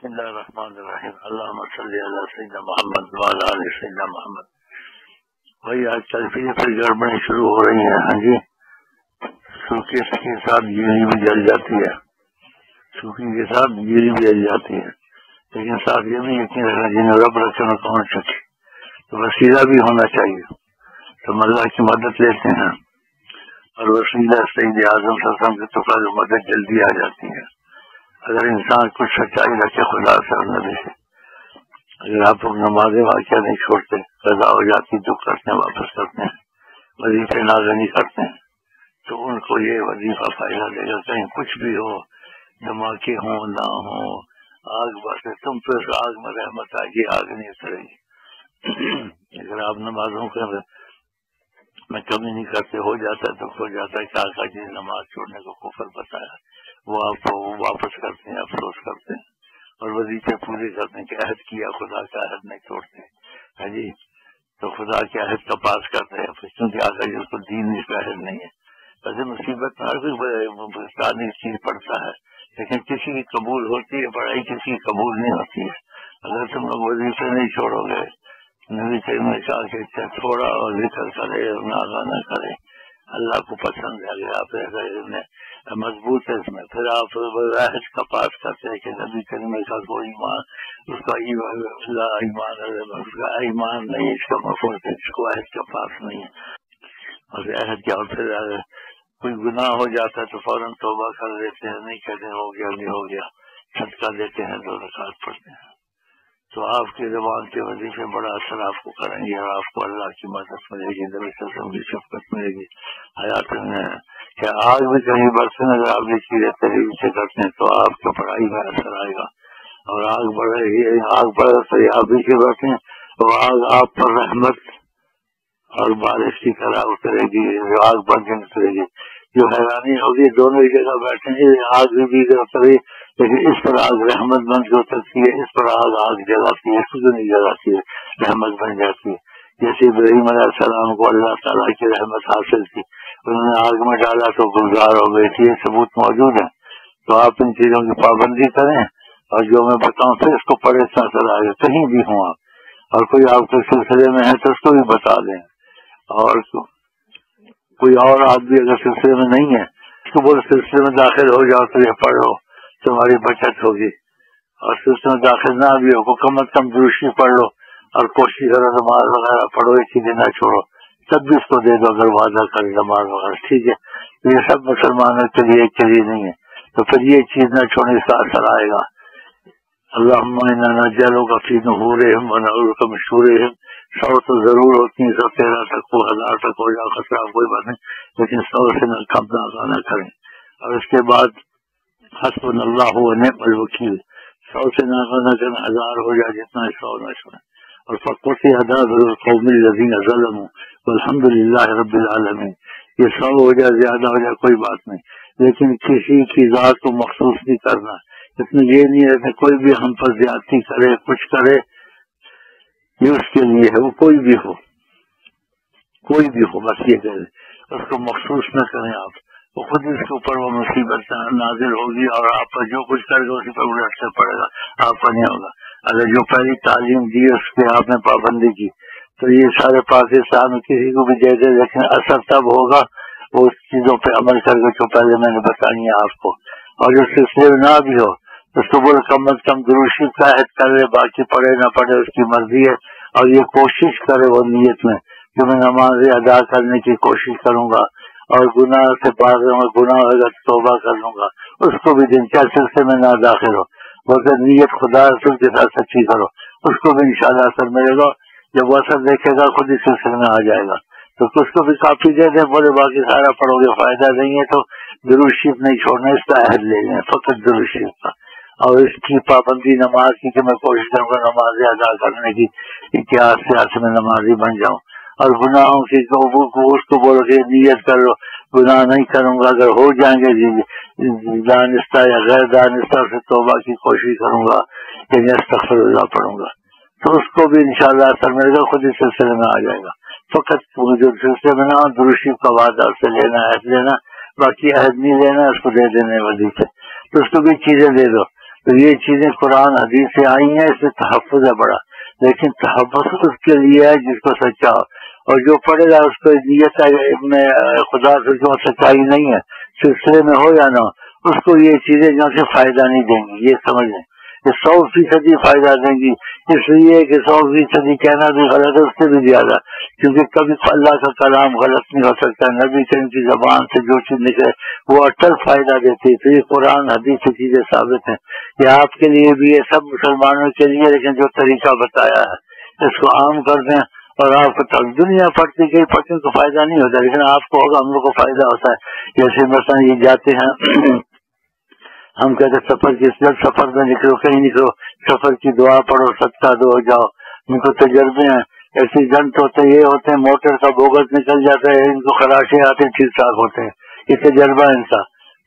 بسم اللہ الرحمن الرحیم اللہم صلی علی سیدنا محمد وعلی آل سیدنا محمد۔ بھائی آج کل پھر گڑبڑیں شروع ہو رہی ہیں۔ ہاں جی، سوکھی کے ساتھ گیری بھی جل جاتی ہے، سوکھی کے ساتھ گیری بھی جل جاتی ہے، لیکن ساتھ یہ بھی یقین رکھنا جنہیں رب رکھے نہ کون سکے، تو وسیلہ بھی ہونا چاہیے۔ تو اللہ کی مدد لیتے ہیں اور وسیلہ سید اعظم صلی اللہ علیہ وسلم کے تو مدد جلدی آ جاتی ہے اگر انسان کچھ سچائی رکھے خدا سے اور نبی سے۔ اگر آپ لوگ نماز واقعہ نہیں چھوڑتے، قضا ہو جاتی تو کرتے ہیں، واپس کرتے ہیں، وظیفے نازل نہیں کرتے ہیں، تو ان کو یہ وظیفہ فائدہ دے گا۔ کہیں کچھ بھی ہو، دھماکے ہوں نہ ہوں، آگ برسے، تم پہ اس آگ میں رحمت آئے گی، آگ نہیں اترے گی۔ اگر آپ نمازوں کے میں کمی نہیں کرتے، ہو جاتا ہے تو ہو جاتا ہے کہ آقا جی نے نماز چھوڑنے کو کفر بتایا، وہ آپ کو واپس کرتے ہیں، افسوس کرتے ہیں، اور وظیفے پورے کرتے ہیں کہ عہد کیا، خدا کا عہد نہیں توڑتے ہے جی، تو خدا کے عہد کا پاس کرتے ہیں، کیونکہ آقا جی کو دین اس کا عہد نہیں ہے۔ ویسے مصیبت میں ہر کوئی چیز پڑتا ہے، لیکن کسی کی قبول ہوتی ہے پڑھائی، کسی کی قبول نہیں ہوتی ہے۔ اگر تم لوگ وظیفے نہیں چھوڑو گے، نبی کریم نے کہا کہ تھوڑا اور ذکر کرے اور ناغہ نہ کرے، اللہ کو پسند ہے۔ اگر آپ مضبوط ہے اس میں، پھر آپ عہد کا پاس کرتے ہیں کہ نبی کریم کا کوئی ایمان، اس کا ایمان نہیں، اس کا مفہوم ہے، اس کو عہد کا پاس نہیں ہے، اور عہد کیا، اور پھر کوئی گناہ ہو جاتا ہے تو فوراً توبہ کر دیتے ہیں، نہیں کہتے ہو گیا نہیں ہو گیا، صدقہ دیتے ہیں، 2 رکعت پڑھتے ہیں۔ تو آپ کی زبان کے وظیفے بڑا اثر آپ کو کریں گے، اور آپ کو اللہ کی مدد ملے گی، نبی صلی اللہ علیہ وسلم کی شفقت ملے گی حیات میں۔ کہ آگ بھی کہیں برسے، اگر آپ یہ چیزیں طریقے سے کرتے ہیں تو آپ کی پڑھائی میں اثر آئے گا، اور آگ بڑھے گی، آگ بڑھے تو آپ بھی کے بیٹھیں تو آگ آپ پر رحمت اور بارش کی طرح اترے گی، آگ بن کے اترے گی۔ جو حیرانی ہوگی، دونوں ہی جگہ بیٹھیں گے، آگ بھی اترے، لیکن اس پر آگ رحمت بن کے اترتی ہے، اس پر آگ جلاتی ہے، اس کو نہیں جلاتی ہے، رحمت بن جاتی ہے۔ جیسے ابراہیم علیہ السلام کو اللہ تعالیٰ کی رحمت حاصل تھی، انہوں نے آگ میں ڈالا تو گلزار ہو گئی تھی، یہ ثبوت موجود ہے۔ تو آپ ان چیزوں کی پابندی کریں، اور جو میں بتاؤں پھر اس کو پڑھے چلا گیا، کہیں بھی ہوں آپ، اور کوئی آپ کے سلسلے میں ہے تو اس کو بھی بتا دیں، اور کوئی اور آدمی اگر سلسلے میں نہیں ہے اس کو بولے سلسلے میں داخل ہو جاؤ تو یہ پڑھو، تمہاری بچت ہوگی، اور سلسلے میں داخل نہ بھی ہو، کم از کم دروشی پڑھ لو، اور کوشش کرو نماز وغیرہ پڑھو، یہ چیزیں نہ چھوڑو، تب بھی اس کو دے دو اگر وعدہ کرے نماز وغیرہ، ٹھیک ہے۔ یہ سب مسلمانوں کے لیے ایک چیز نہیں ہے، تو پھر یہ چیز نہ چھوڑنے کا اثر آئے گا۔ اللہم انا نجعلک فی نحورہم ونعوذک من شرورہم، 100 تو ضرور ہوتی ہیں، 13 تک ہو، 1000 تک ہو جائے خطرہ کوئی بات نہیں، لیکن 100 سے کم نہ کریں۔ اور اس کے بعد حسبنا اللہ ونعم الوکیل، 100 سے نہ کریں، 1000 ہو جائے، جتنا 100 نہ چھوڑیں۔ اور فقط دابر القوم الذین ظلموا والحمد للہ رب العالمین، یہ 100 ہو جائے، زیادہ ہو جائے کوئی بات نہیں، لیکن کسی کی ذات کو مخصوص نہیں کرنا، اس میں یہ نہیں ہے کہ کوئی بھی ہم پر زیادتی کرے، کچھ کرے، یہ اس کے لیے ہے، وہ کوئی بھی ہو بس یہ کرے، اس کو مخصوص نہ کریں آپ، وہ خود اس کے اوپر وہ مصیبت نازل ہوگی، اور آپ پر جو کچھ کرے گا اسی پر الٹ سے پڑے گا، آپ پر نہیں ہوگا۔ اگر جو پہلی تعلیم دی اس پہ آپ نے پابندی کی تو یہ سارے پاکستان میں کسی کو بھی دے دے، لیکن اثر تب ہوگا وہ اس چیزوں پہ عمل کر کے جو پہلے میں نے بتانی ہے آپ کو، اور جو سلسلے میں نہ بھی ہو اس کو بولے کم از کم دروشی کا عہد کر لے، باقی پڑھے نہ پڑھے اس کی مرضی ہے، اور یہ کوشش کرے وہ نیت میں کہ میں نماز ادا کرنے کی کوشش کروں گا، اور گناہ سے باز رہوں گا، گناہ ہوگا تو توبہ کر لوں گا، اس کو بھی دن کیا سلسلے میں نہ داخل ہو، بلکہ نیت خدا رسول کے ساتھ سچی کرو، اس کو بھی انشاءاللہ اثر ملے گا۔ جب وہ اثر دیکھے گا خود اس سلسلے میں آ جائے گا، تو اس کو بھی کافی دے دیں، بولے باقی سارا پڑھو گے فائدہ نہیں ہے تو درود شریف نہیں چھوڑنا، اس کا عہد لے لیں، فقط درود شریف کا، اور اس کی پابندی نماز کی کہ میں کوشش کروں گا نماز ادا کرنے کی، اتحاد سے میں نمازی بن جاؤں، اور گناہوں کی اس کو بولو کہ نیت کر لو گناہ نہیں کروں گا، اگر ہو جائیں گے دانستہ یا غیر دانستہ سے توبہ کی کوشش کروں گا، یعنی استغفر اللہ پڑھوں گا، تو اس کو بھی انشاءاللہ اثر ملے گا، خود اس سلسلے میں آ جائے گا۔ فقط جو سلسلے میں نہ درود شریف کا وعدہ اس سے لینا، عہد لینا، باقی عہد نہیں لینا، اس کو دے دینے وظیفے، تو اس کو بھی چیزیں دے دو، تو یہ چیزیں قرآن حدیث سے آئی ہیں، اس میں تحفظ ہے بڑا، لیکن تحفظ اس کے لیے ہے جس کو سچا ہو، اور جو پڑھے گا اس کو نیت میں خدا سے جو سچائی نہیں ہے سلسلے میں ہو یا نہ ہو، اس کو یہ چیزیں جو سے فائدہ نہیں دیں گی، یہ سمجھ لیں، یہ 100% فائدہ دیں گی، اس لیے کہ 100% کہنا بھی غلط ہے، اس سے بھی زیادہ، کیونکہ کبھی اللہ کا کلام غلط نہیں ہو سکتا، نبی کریم کی زبان سے جو چیز نکلے وہ اٹل فائدہ دیتی ہے۔ تو یہ قرآن حدیث سے چیزیں ثابت ہیں، یہ آپ کے لیے بھی ہے، سب مسلمانوں کے لیے، لیکن جو طریقہ بتایا ہے اس کو عام کر دیں، اور آپ کو دنیا پڑھتی گئی پڑھنے کو فائدہ نہیں ہوتا، لیکن آپ کو ہوگا، ہم لوگ کو فائدہ ہوتا ہے۔ جیسے مثلا یہ جاتے ہیں ہم کہتے ہیں سفر کی سفر میں نکلو، کہیں نکلو، سفر کی دعا پڑھو، صدقہ دو، جاؤ، ان کو تجربے ہیں، ایکسیڈنٹ ہوتے یہ ہوتے ہیں، موٹر کا بوگس نکل جاتا ہے، ان کو خراشے آتے ہیں، ٹھیک ٹھاک ہوتے ہیں، یہ تجربہ ان کا،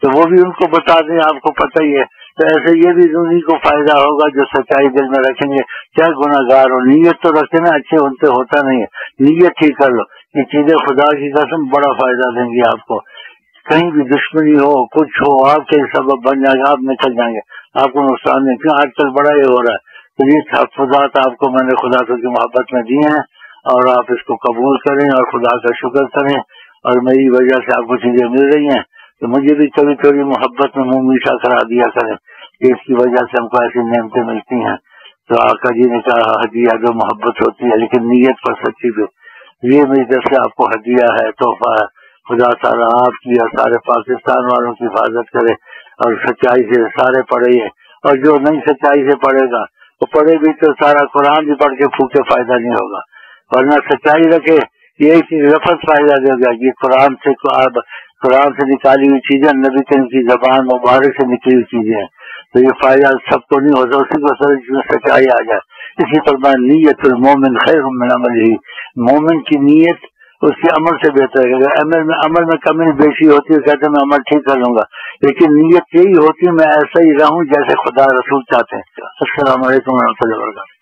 تو وہ بھی ان کو بتا دیں، آپ کو پتہ ہی ہے، تو ایسے یہ بھی انہیں کو فائدہ ہوگا جو سچائی دل میں رکھیں گے، کیا گناہ گار ہو، نیت تو رکھے نا، اچھے ان سے ہوتا نہیں ہے، نیت ٹھیک کر لو، یہ چیزیں خدا کی قسم بڑا فائدہ دیں گی آپ کو، کہیں بھی دشمنی ہو کچھ ہو آپ کے سبب بن جائے گا، آپ نکل جائیں گے، آپ کو نقصان نہیں، کیوں آج کل بڑا یہ ہو رہا ہے، تو یہ تحفظات آپ کو میں نے خدا کی محبت میں دیے ہیں، اور آپ اس کو قبول کریں اور خدا کا شکر کریں، اور میری وجہ سے آپ کو چیزیں مل رہی ہیں، تو مجھے بھی کبھی کبھی محبت میں منہ میٹھا کرا دیا کریں کہ اس کی وجہ سے ہم کو ایسی نعمتیں ملتی ہیں۔ تو آقا جی نے کہا ہدیہ جو محبت ہوتی ہے لیکن نیت پر سچی بھی، یہ میری طرف سے آپ کو ہدیہ ہے، تحفہ ہے، خدا تعالیٰ آپ کی اور سارے پاکستان والوں کی حفاظت کرے، اور سچائی سے سارے پڑھے، اور جو نہیں سچائی سے پڑھے گا وہ پڑھے بھی تو سارا قرآن بھی پڑھ کے پھوکے فائدہ نہیں ہوگا، ورنہ سچائی رکھے یہ چیز لفظ فائدہ دے گا، یہ قرآن سے نکالی ہوئی چیزیں، نبی کریم کی زبان مبارک سے نکلی ہوئی چیزیں ہیں، تو یہ فائدہ سب کو نہیں ہوتا، اسی کو سچائی آ جائے۔ اسی پر نیت المومن خیر من عملہ، مومن کی نیت اس کے عمل سے بہتر ہے، اگر عمل میں کمی بیشی ہوتی ہے کہتے ہیں میں عمل ٹھیک کر لوں گا، لیکن نیت یہی ہوتی ہے میں ایسا ہی رہوں جیسے خدا رسول چاہتے ہیں۔ السلام علیکم و رحمۃ اللہ وبرکاتہ۔